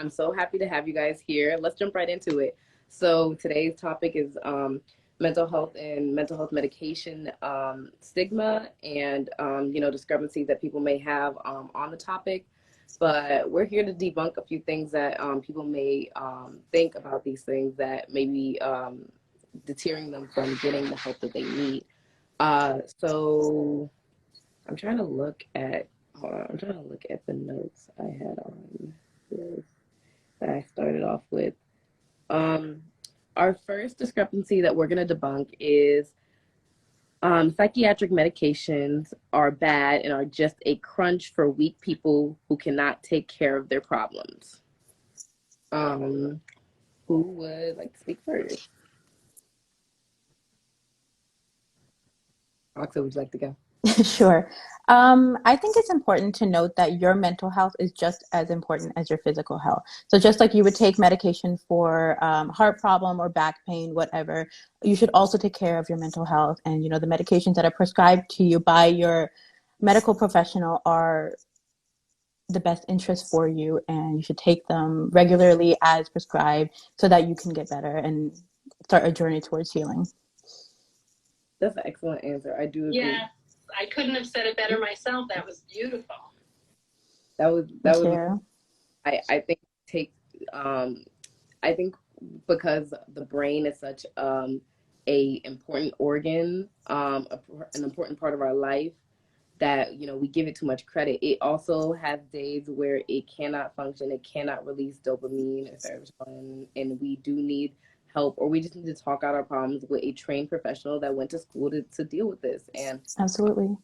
I'm so happy to have you guys here. Let's jump right into it. So today's topic is mental health and mental health medication stigma and discrepancies that people may have on the topic. But we're here to debunk a few things that people may think about these things that may be deterring them from getting the help that they need. So I'm trying to look at hold on, I'm trying to look at the notes I had on this that I started off with. Um, our first discrepancy that we're going to debunk is psychiatric medications are bad and are just a crunch for weak people who cannot take care of their problems. Um, who would like to speak first? Oxa, would you like to go? Sure. I think it's important to note that your mental health is just as important as your physical health. So just like you would take medication for heart problem or back pain, whatever, you should also take care of your mental health. And, the medications that are prescribed to you by your medical professional are the best interest for you, and you should take them regularly as prescribed so that you can get better and start a journey towards healing. That's an excellent answer. I do agree. Yeah, I couldn't have said it better myself. That was beautiful. That was I think take I think because the brain is such a important organ, an important part of our life that we give it too much credit. It also has days where it cannot function, it cannot release dopamine or serotonin, and we do need help, or we just need to talk out our problems with a trained professional that went to school to deal with this. And Absolutely.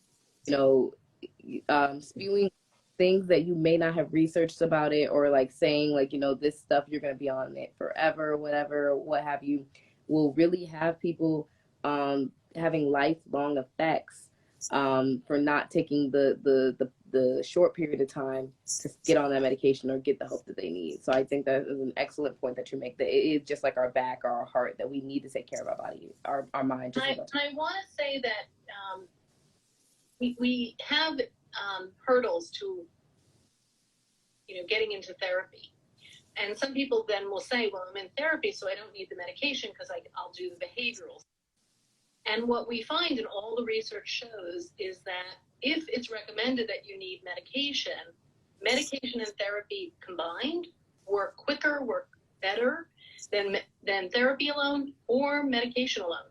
Spewing things that you may not have researched about it, or like saying like this stuff you're going to be on it forever, whatever, what have you, will really have people having lifelong effects for not taking the short period of time to get on that medication or get the help that they need. So I think that is an excellent point that you make, that it is just like our back or our heart, that we need to take care of our body, our mind. I want to say that we have hurdles to getting into therapy, and some people then will say, well, I'm in therapy so I don't need the medication because I'll do the behavioral. And what we find in all the research shows is that if it's recommended that you need medication and therapy combined work quicker, work better than therapy alone or medication alone.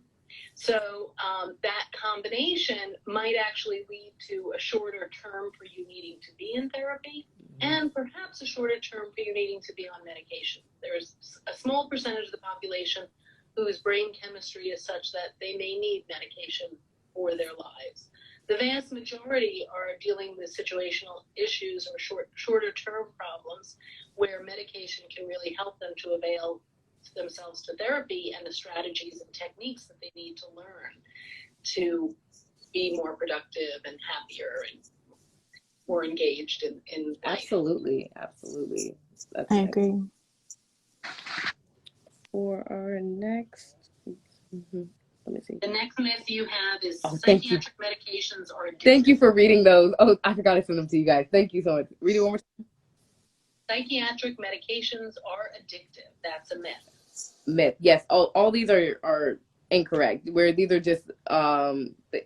So that combination might actually lead to a shorter term for you needing to be in therapy, and perhaps a shorter term for you needing to be on medication. There's a small percentage of the population whose brain chemistry is such that they may need medication for their lives. The vast majority are dealing with situational issues or shorter term problems where medication can really help them to avail themselves to therapy and the strategies and techniques that they need to learn to be more productive and happier and more engaged in life. Absolutely. I agree. For our next, let me see. The next myth you have is psychiatric medications are addictive. Thank you for reading those. Oh, I forgot to send them to you guys. Thank you so much. Read it one more time. Psychiatric medications are addictive. That's a myth. Myth. Yes. All these are incorrect. Where these are just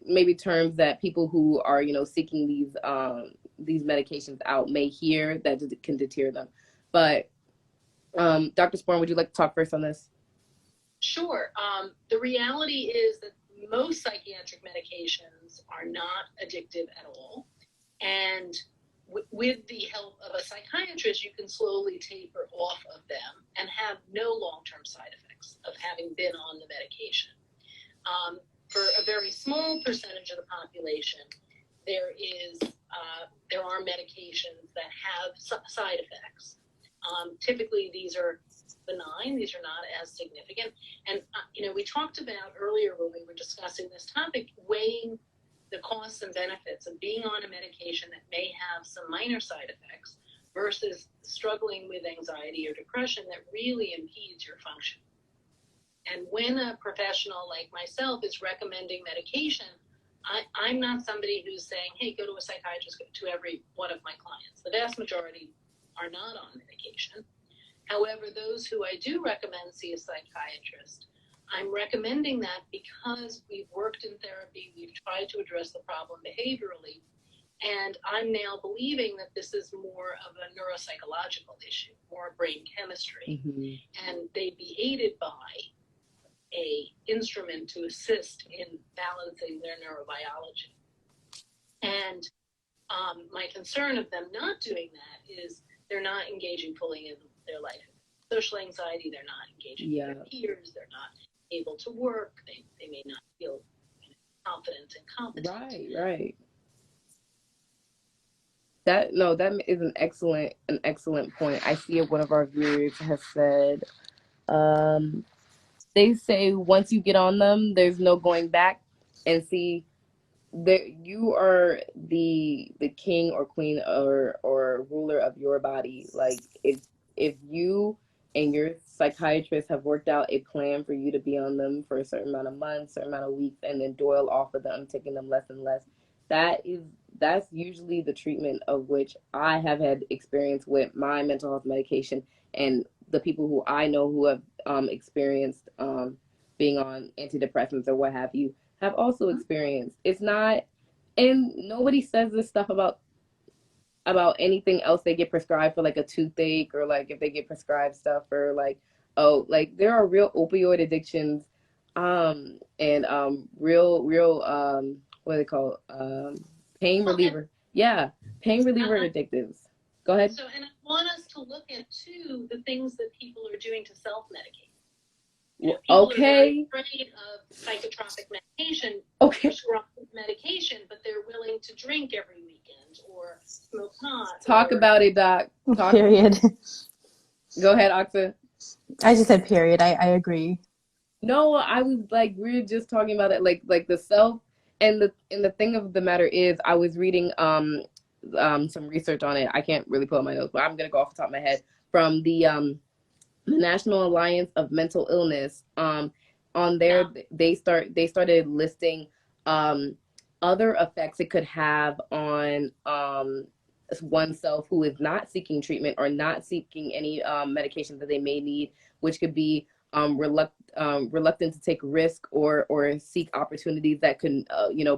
maybe terms that people who are seeking these medications out may hear that can deter them. But Dr. Sporn, would you like to talk first on this? Sure. The reality is that most psychiatric medications are not addictive at all. And with the help of a psychiatrist, you can slowly taper off of them and have no long-term side effects of having been on the medication. For a very small percentage of the population, there are medications that have side effects. Typically, these are benign. These are not as significant. And, we talked about earlier when we were discussing this topic, weighing the costs and benefits of being on a medication that may have some minor side effects versus struggling with anxiety or depression that really impedes your function. And when a professional like myself is recommending medication, I'm not somebody who's saying, hey, go to a psychiatrist to every one of my clients. The vast majority are not on medication. However, those who I do recommend see a psychiatrist, I'm recommending that because we've worked in therapy, we've tried to address the problem behaviorally, and I'm now believing that this is more of a neuropsychological issue, more brain chemistry, and they'd be aided by a instrument to assist in balancing their neurobiology. And my concern of them not doing that is they're not engaging fully in their life. Social anxiety, they're not engaging with their peers, they're not able to work, they may not feel confident and competent. Right. That is an excellent point. I see one of our viewers has said, they say once you get on them, there's no going back. And see, there you are the king or queen or ruler of your body. Like if you and your psychiatrist have worked out a plan for you to be on them for a certain amount of months, certain amount of weeks, and then doyle off of them, taking them less and less, that's usually the treatment of which I have had experience with my mental health medication, and the people who I know who have experienced being on antidepressants or what have you have also experienced. It's not, and nobody says this stuff about anything else they get prescribed for, like a toothache, or like if they get prescribed stuff for like, oh, like there are real opioid addictions, and real what do they call pain reliever. Yeah, pain reliever addictives. Go ahead. So, and I want us to look at too the things that people are doing to self-medicate. People are very afraid of psychotropic medication, prescribed medication, but they're willing to drink every weekend or smoke pot. Talk about it, Doc. Period. Go ahead, Oxa. I just said period. I agree. No, I was like, we were just talking about it, like the self, and the thing of the matter is, I was reading some research on it. I can't really pull up my notes, but I'm gonna go off the top of my head from the National Alliance of Mental Illness. On there, they started listing other effects it could have on oneself who is not seeking treatment or not seeking any medication that they may need, which could be reluctant to take risk or seek opportunities that can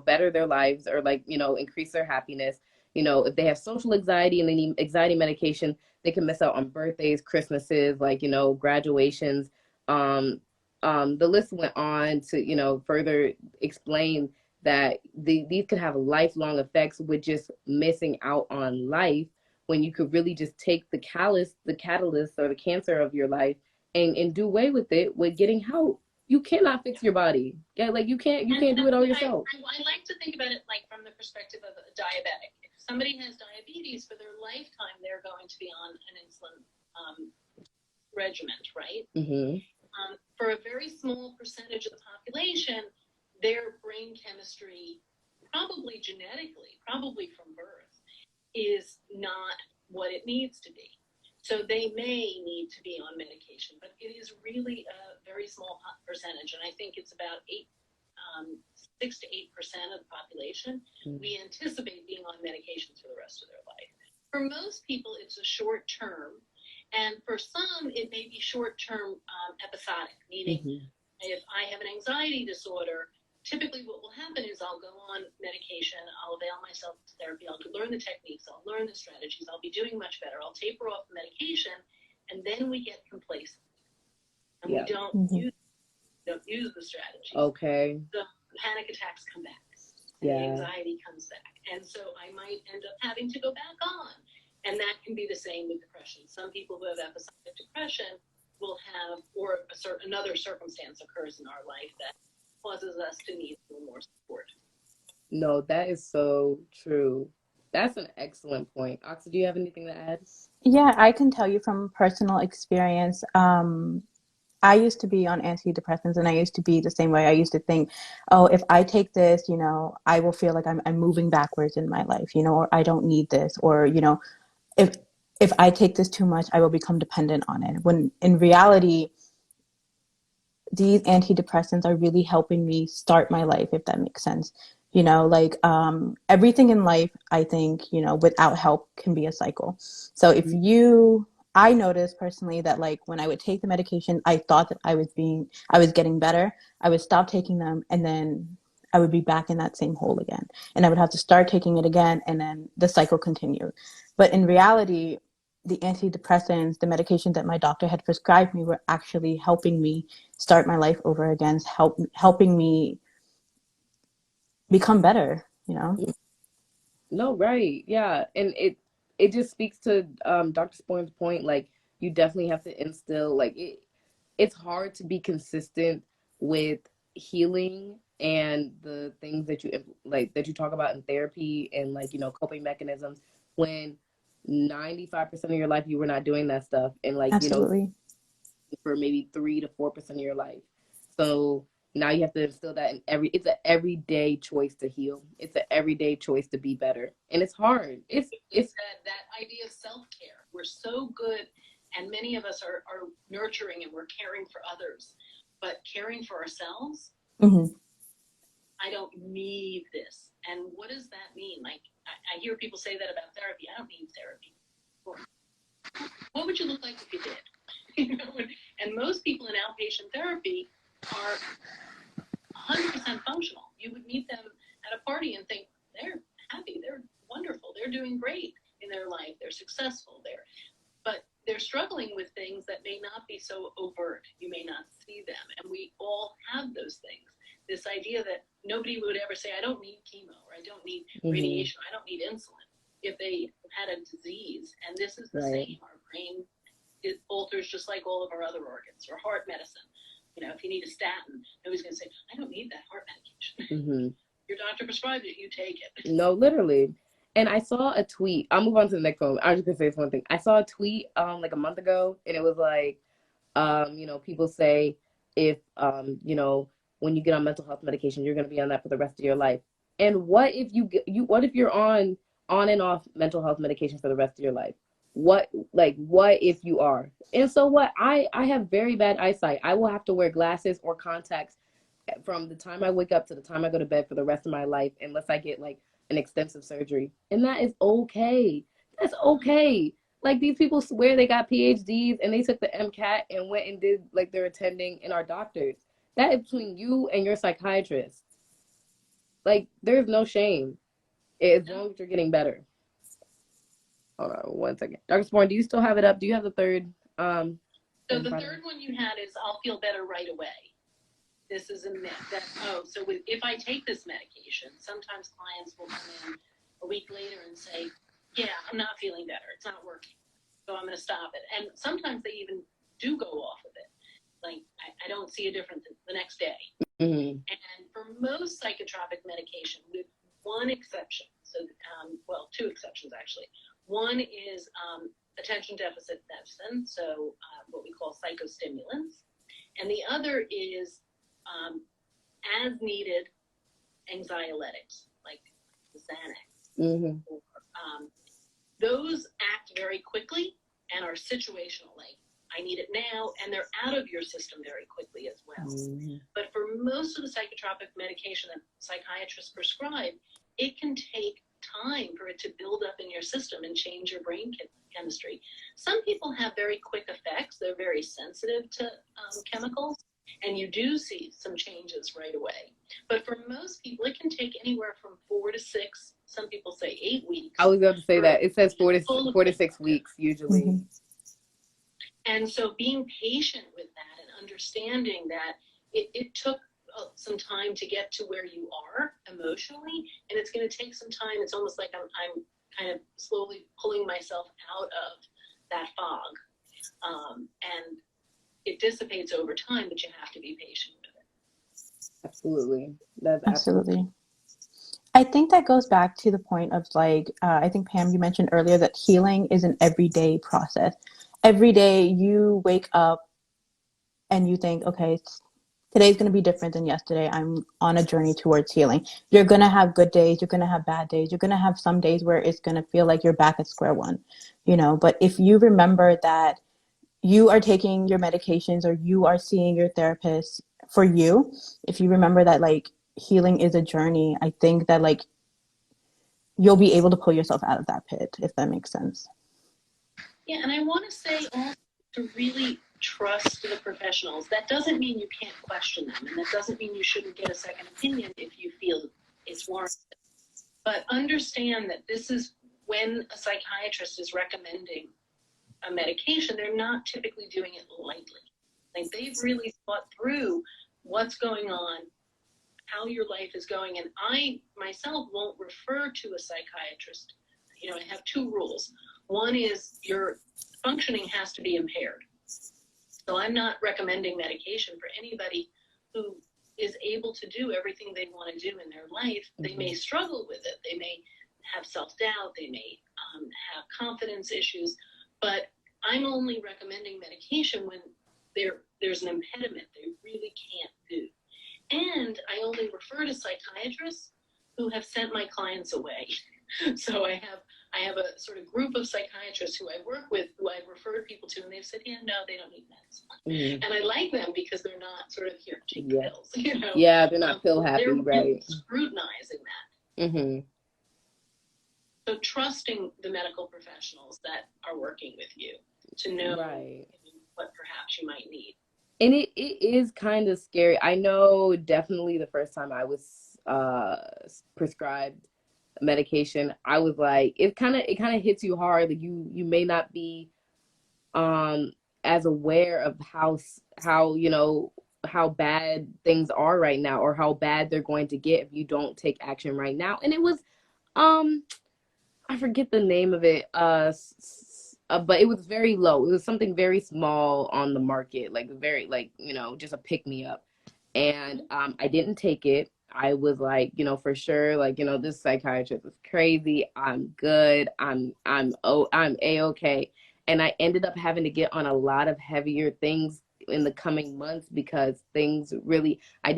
better their lives, or like increase their happiness. If they have social anxiety and they need anxiety medication, they can miss out on birthdays, Christmases, like graduations. The list went on to further explain that these could have lifelong effects with just missing out on life, when you could really just take the catalyst or the cancer of your life and do away with it with getting help. You cannot fix your body. Yeah, like you can't do it all yourself. I like to think about it like from the perspective of a diabetic. If somebody has diabetes, for their lifetime, they're going to be on an insulin regimen, right? For a very small percentage of the population, their brain chemistry, probably genetically, probably from birth, is not what it needs to be. So they may need to be on medication, but it is really a very small percentage. And I think it's about 6 to 8% of the population we anticipate being on medication for the rest of their life. For most people, it's a short term. And for some, it may be short term episodic, meaning if I have an anxiety disorder, typically what will happen is I'll go on medication, I'll avail myself to therapy, I'll learn the techniques, I'll learn the strategies, I'll be doing much better, I'll taper off the medication, and then we get complacent. And we don't use the strategies. Okay. The panic attacks come back. And the anxiety comes back. And so I might end up having to go back on. And that can be the same with depression. Some people who have episodic depression will have, or another circumstance occurs in our life that causes us to need more support. No, that is so true. That's an excellent point. Oxa, do you have anything to add? Yeah, I can tell you from personal experience. I used to be on antidepressants, and I used to be the same way. I used to think, oh, if I take this, I will feel like I'm moving backwards in my life, or I don't need this, or, if I take this too much, I will become dependent on it. When in reality, these antidepressants are really helping me start my life, if that makes sense. Everything in life, I think, without help can be a cycle. So if you I noticed personally that like when I would take the medication, I thought that I was getting better. I would stop taking them, and then I would be back in that same hole again. And I would have to start taking it again, and then the cycle continued. But in reality, the antidepressants, the medications that my doctor had prescribed me were actually helping me start my life over again, helping me become better, you know? No, right. Yeah. And it just speaks to Dr. Sporn's point. Like you definitely have to instill like it's hard to be consistent with healing and the things that like that you talk about in therapy and like, coping mechanisms when 95% of your life you were not doing that stuff and like, Absolutely. for maybe 3 to 4% of your life. So now you have to instill that in it's an everyday choice to heal. It's an everyday choice to be better. And it's hard. It's that idea of self-care. We're so good, and many of us are nurturing and we're caring for others, but caring for ourselves, Mm-hmm. I don't need this. And what does that mean? Like I hear people say that about therapy. I don't need therapy. Well, what would you look like if you did? And most people in outpatient therapy are 100% functional. You would meet them at a party and think they're happy, they're wonderful, they're doing great in their life, they're successful, but they're struggling with things that may not be so overt. You may not see them, and we all have those things. This idea that nobody would ever say, I don't need chemo, or I don't need radiation, I don't need insulin, if they had a disease. And this is the same. Our brain, it alters just like all of our other organs, or heart medicine. If you need a statin, nobody's going to say, I don't need that heart medication. Your doctor prescribed it, you take it. No, literally. And I saw a tweet. I'll move on to the next one. I was just gonna say this one thing. I saw a tweet like a month ago, and it was like, people say if when you get on mental health medication, you're gonna be on that for the rest of your life. And what if what if you're on and off mental health medication for the rest of your life? What if you are? And so what? I have very bad eyesight. I will have to wear glasses or contacts from the time I wake up to the time I go to bed for the rest of my life, unless I get like an extensive surgery. And that is okay. That's okay. Like these people swear they got PhDs and they took the MCAT and went and did like their attending and are doctors. That is between you and your psychiatrist. Like there's no shame as long as you're getting better. Hold on one second. Dr. Sporn, do you still have it up? Do you have the third? So the third one you had is I'll feel better right away. This is a myth. If I take this medication, sometimes clients will come in a week later and say, yeah, I'm not feeling better. It's not working. So I'm going to stop it. And sometimes they even do go off of it. Like, I don't see a difference the next day. Mm-hmm. And for most psychotropic medication, with one exception, two exceptions actually. One is attention deficit medicine, so what we call psychostimulants. And the other is as needed anxiolytics, like Xanax. Mm-hmm. Those act very quickly and are situational, like I need it now, and they're out of your system very quickly as well. Mm-hmm. But for most of the psychotropic medication that psychiatrists prescribe, it can take time for it to build up in your system and change your brain chemistry. Some people have very quick effects. They're very sensitive to chemicals, and you do see some changes right away. But for most people, it can take anywhere from 4 to 6, some people say 8 weeks. I was going to say that. It says 4 to 6 weeks usually. Mm-hmm. And so being patient with that and understanding that it took some time to get to where you are emotionally, and it's going to take some time. It's almost like I'm kind of slowly pulling myself out of that fog. And it dissipates over time, but you have to be patient with it. Absolutely. That's Absolutely. I think that goes back to the point of like, I think Pam, you mentioned earlier that healing is an everyday process. Every day you wake up and you think, okay, today's going to be different than yesterday. I'm on a journey towards healing. You're going to have good days. You're going to have bad days. You're going to have some days where it's going to feel like you're back at square one, but if you remember that you are taking your medications or you are seeing your therapist for you, if you remember that like healing is a journey, I think that like you'll be able to pull yourself out of that pit, if that makes sense. Yeah, and I want to say also to really trust the professionals. That doesn't mean you can't question them, and that doesn't mean you shouldn't get a second opinion if you feel it's warranted. But understand that this is when a psychiatrist is recommending a medication, they're not typically doing it lightly. Like they've really thought through what's going on, how your life is going. And I myself won't refer to a psychiatrist. You know, I have two rules. One is your functioning has to be impaired. So I'm not recommending medication for anybody who is able to do everything they want to do in their life. They may struggle with it. They may have self-doubt. They may have confidence issues. But I'm only recommending medication when there's an impediment they really can't do. And I only refer to psychiatrists who have sent my clients away. So I have a sort of group of psychiatrists who I work with, who I've referred people to, and they've said, yeah, no, they don't need meds. And I like them because they're not sort of, here, take the pills, you know. Yeah, they're not pill happy, they're right? really scrutinizing that. So trusting the medical professionals that are working with you to know what perhaps you might need. And it is kind of scary. I know definitely the first time I was prescribed medication, I was like, it kind of hits you hard. Like you may not be as aware of how you know how bad things are right now, or how bad they're going to get if you don't take action right now. And it was I forget the name of it, but it was very low. It was something very small on the market, like very, like, you know, just a pick me up. And I didn't take it. I was like, you know, for sure, like, you know, this psychiatrist is crazy. I'm good. I'm A-okay. And I ended up having to get on a lot of heavier things in the coming months because things really, I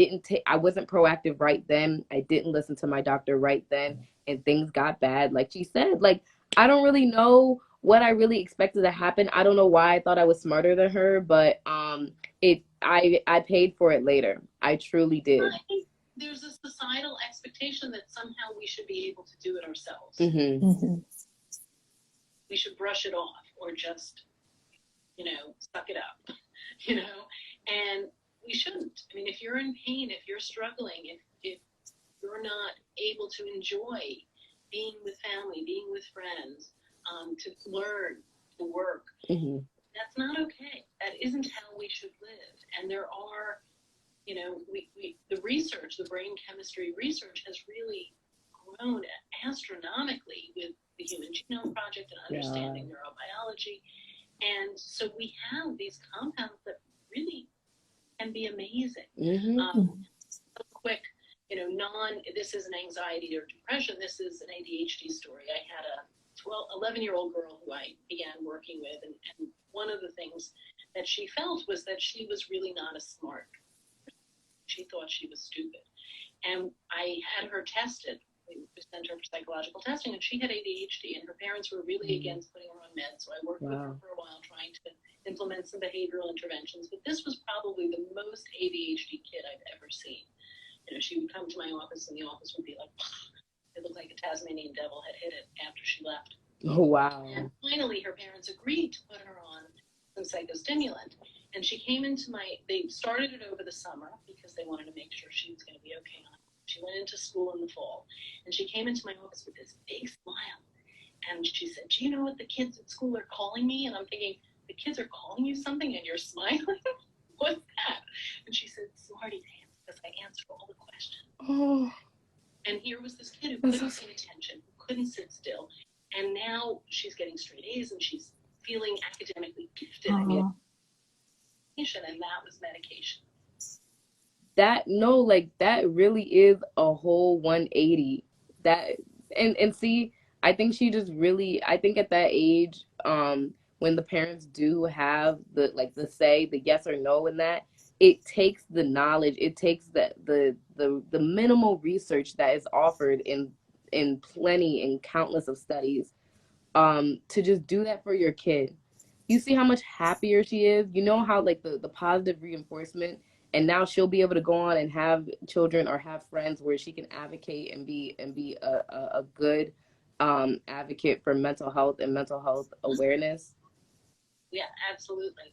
wasn't proactive right then. I didn't listen to my doctor right then, and things got bad. Like she said, like, I don't really know what I really expected to happen. I don't know why I thought I was smarter than her, but I paid for it later. I truly did. I think there's a societal expectation that somehow we should be able to do it ourselves. We should brush it off, or just, you know, suck it up, you know, and we shouldn't. I mean, if you're in pain, if you're struggling, if you're not able to enjoy being with family, being with friends, to learn, to work, that's not okay. That isn't how we should live. And there are, you know, the research, the brain chemistry research has really grown astronomically with the Human Genome Project and understanding neurobiology. And so we have these compounds that really can be amazing. So quick, you know, this is an anxiety or depression. This is an ADHD story. I had a 11-year-old girl who I began working with, and one of the things that she felt was that she was really not as smart. She thought she was stupid. And I had her tested. We sent her for psychological testing, and she had ADHD, and her parents were really against putting her on meds. So I worked with her for a while trying to implement some behavioral interventions. But this was probably the most ADHD kid I've ever seen. You know, she would come to my office, and the office would be like, it looked like a Tasmanian devil had hit it after she left. Oh, wow. And finally, her parents agreed to put her on some psychostimulant. And she came into they started it over the summer because they wanted to make sure she was going to be okay on it. She went into school in the fall, and she came into my office with this big smile. And she said, do you know what the kids at school are calling me? And I'm thinking, the kids are calling you something and you're smiling? What's that? And she said, smarty pants, because I answered all the questions. And here was this kid who couldn't pay attention, who couldn't sit still. And now she's getting straight A's, and she's feeling academically gifted. And that was medication. That really is a whole 180. And see, I think she just really, I think at that age, when the parents do have the say, the yes or no in that, it takes the knowledge, it takes the minimal research that is offered in countless of studies, to just do that for your kid. You see how much happier she is. You know how, like, the positive reinforcement, and now she'll be able to go on and have children or have friends where she can advocate and be a good advocate for mental health and mental health awareness. Yeah, absolutely.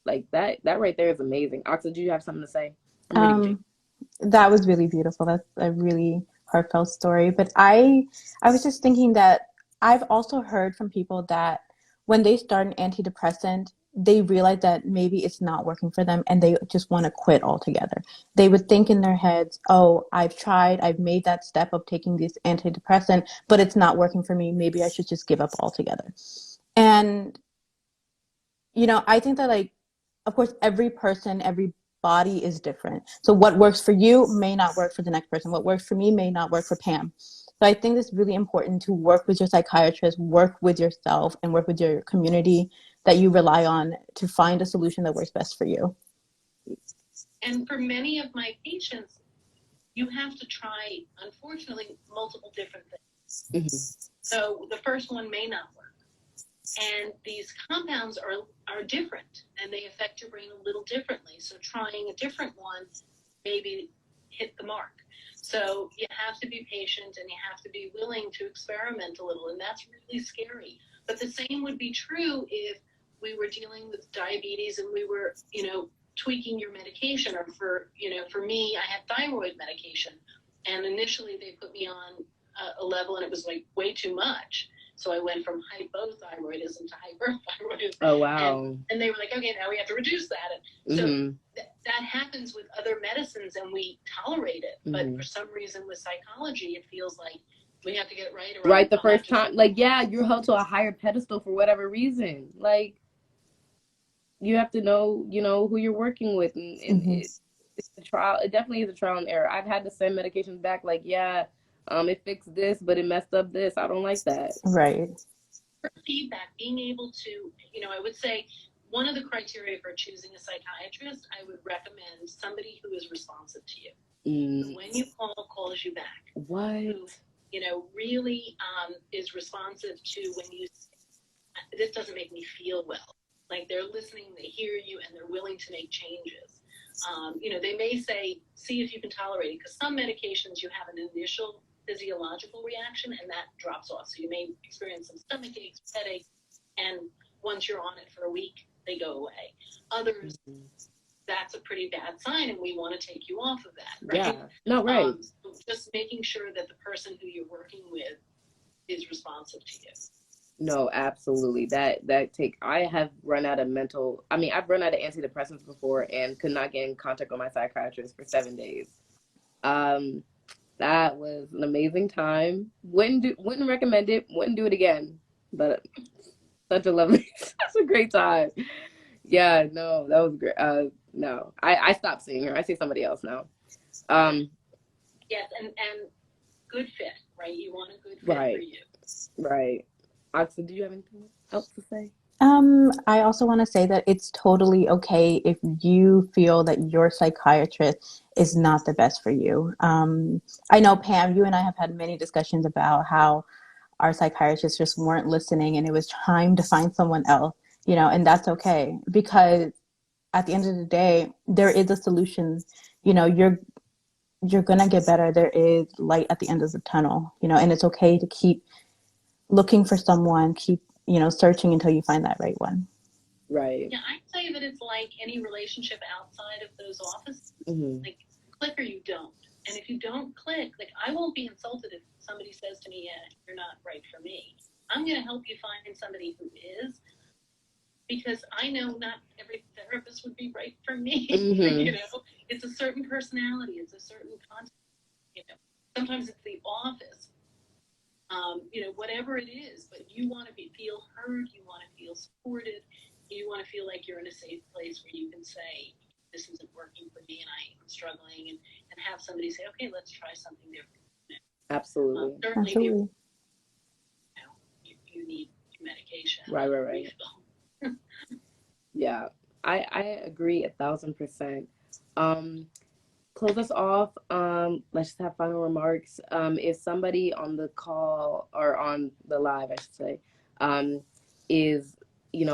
Like that right there is amazing. Oxa, do you have something to say? I'm reading Jake. That was really beautiful. That's a really heartfelt story. But I was just thinking that I've also heard from people that when they start an antidepressant, they realize that maybe it's not working for them and they just want to quit altogether. They would think in their heads, oh, I've tried, I've made that step of taking this antidepressant, but it's not working for me. Maybe I should just give up altogether. And I think that, like, of course, every person, every body is different. So what works for you may not work for the next person. What works for me may not work for Pam. So I think it's really important to work with your psychiatrist, work with yourself, and work with your community that you rely on to find a solution that works best for you. And for many of my patients, you have to try, unfortunately, multiple different things. Mm-hmm. So the first one may not work. And these compounds are different, and they affect your brain a little differently. So trying a different one maybe hit the mark. So you have to be patient, and you have to be willing to experiment a little, and that's really scary. But the same would be true if we were dealing with diabetes and we were, tweaking your medication, or for me, I had thyroid medication, and initially they put me on a level, and it was like way too much. So I went from hypothyroidism to hyperthyroidism. Oh, wow. And they were like, okay, now we have to reduce that. And so that happens with other medicines, and we tolerate it. But for some reason with psychology, it feels like we have to get it right. Or right the first time. Like, yeah, you're held to a higher pedestal for whatever reason. Like, you have to know, who you're working with. And it's a trial. It definitely is a trial and error. I've had to send medications back like, yeah, it fixed this, but it messed up this. I don't like that. Right. Feedback, being able to, I would say one of the criteria for choosing a psychiatrist, I would recommend somebody who is responsive to you. So when you calls you back. What? Who, really is responsive to when you say, this doesn't make me feel well. Like, they're listening, they hear you, and they're willing to make changes. They may say, see if you can tolerate it, because some medications you have an initial physiological reaction, and that drops off. So you may experience some stomach aches, headaches, and once you're on it for a week, they go away. Others, that's a pretty bad sign, and we want to take you off of that, right? Yeah. No, right. So just making sure that the person who you're working with is responsive to you. No, absolutely. I have run out of I've run out of antidepressants before and could not get in contact with my psychiatrist for 7 days. That was an amazing time. Wouldn't recommend it. Wouldn't do it again. But such a lovely, such a great time. Yeah, no, that was great. No, I stopped seeing her. I see somebody else now. Yes, and good fit, right? You want a good fit for you. Right. Oxa, do you have anything else to say? I also want to say that it's totally okay if you feel that your psychiatrist is not the best for you. I know, Pam, you and I have had many discussions about how our psychiatrists just weren't listening and it was time to find someone else, and that's okay, because at the end of the day, there is a solution. You're going to get better. There is light at the end of the tunnel, and it's okay to keep looking for someone, keep searching until you find that right one. Right. Yeah, I'd say that it's like any relationship outside of those offices. Like, click or you don't. And if you don't click, like, I won't be insulted if somebody says to me, yeah, you're not right for me. I'm going to help you find somebody who is, because I know not every therapist would be right for me. It's a certain personality, it's a certain content. Sometimes it's the office. Whatever it is, but you want to feel heard, you want to feel supported, you want to feel like you're in a safe place where you can say, this isn't working for me and I'm struggling, and have somebody say, okay, let's try something different. Absolutely. Certainly Absolutely. you need medication. Right. Yeah, I agree 1,000%. Close us off. Let's just have final remarks. If somebody on the call or on the live, I should say, is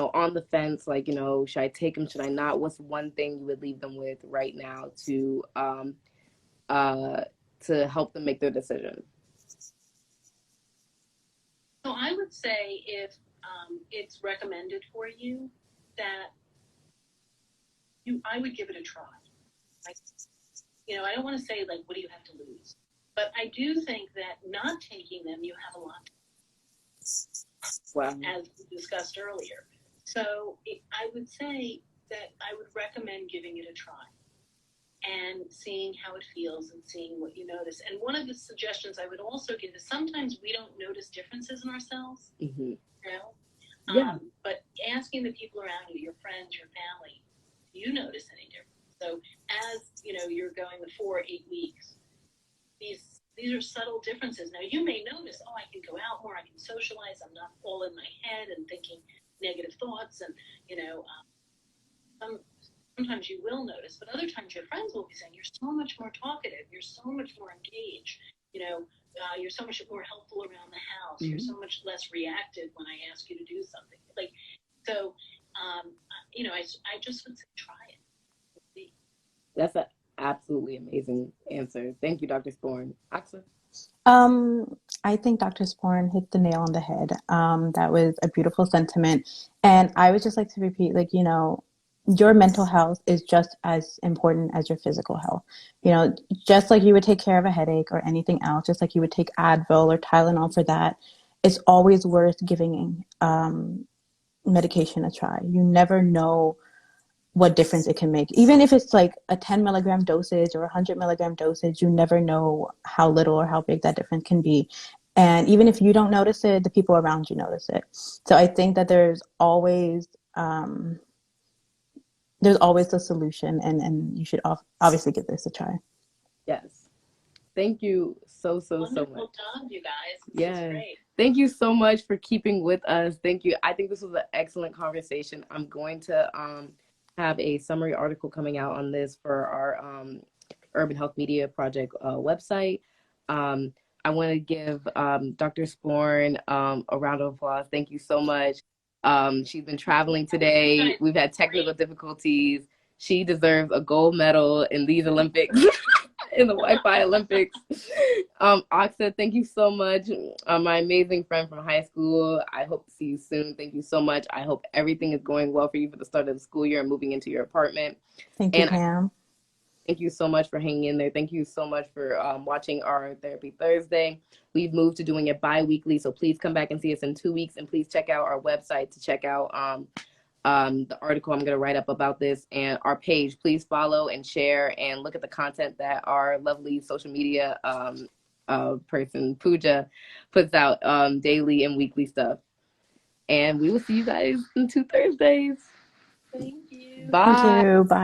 on the fence, like, should I take them, should I not? What's one thing you would leave them with right now to help them make their decision? So I would say if it's recommended for you, that I would give it a try. I don't want to say, like, what do you have to lose? But I do think that not taking them, you have a lot to lose, Wow. as we discussed earlier. So I would say that I would recommend giving it a try and seeing how it feels and seeing what you notice. And one of the suggestions I would also give is sometimes we don't notice differences in ourselves, Yeah. But asking the people around you, your friends, your family, do you notice any difference? So as you're going the 4 or 8 weeks, these are subtle differences. Now you may notice, I can go out more, I can socialize, I'm not all in my head and thinking negative thoughts, and sometimes you will notice, but other times your friends will be saying, you're so much more talkative, you're so much more engaged, you're so much more helpful around the house, you're so much less reactive when I ask you to do something. I just would say try it. That's an absolutely amazing answer. Thank you, Dr. Sporn. Aksa? I think Dr. Sporn hit the nail on the head. That was a beautiful sentiment. And I would just like to repeat, your mental health is just as important as your physical health. Just like you would take care of a headache or anything else, just like you would take Advil or Tylenol for that, it's always worth giving medication a try. You never know what difference it can make. Even if it's like a 10 milligram dosage or 100 milligram dosage, you never know how little or how big that difference can be. And even if you don't notice it, the people around you notice it. So I think that there's always a solution, and you should obviously give this a try. Yes. Thank you so much. Wonderful job, you guys. This is great. Thank you so much for keeping with us. Thank you. I think this was an excellent conversation. I'm going to have a summary article coming out on this for our Urban Health Media Project website. I want to give Dr. Sporn a round of applause. Thank you so much. She's been traveling today. We've had technical difficulties. She deserves a gold medal in these Olympics. In the Wi-Fi Olympics. Aksa, thank you so much. My amazing friend from high school. I hope to see you soon. Thank you so much. I hope everything is going well for you for the start of the school year and moving into your apartment. Thank you, Pam. Thank you so much for hanging in there. Thank you so much for watching our Therapy Thursday. We've moved to doing it bi-weekly, so please come back and see us in 2 weeks, and please check out our website to check out the article I'm going to write up about this, and our page. Please follow and share and look at the content that our lovely social media person, Pooja, puts out daily and weekly stuff. And we will see you guys in 2 Thursdays. Thank you. Bye. Thank you. Bye.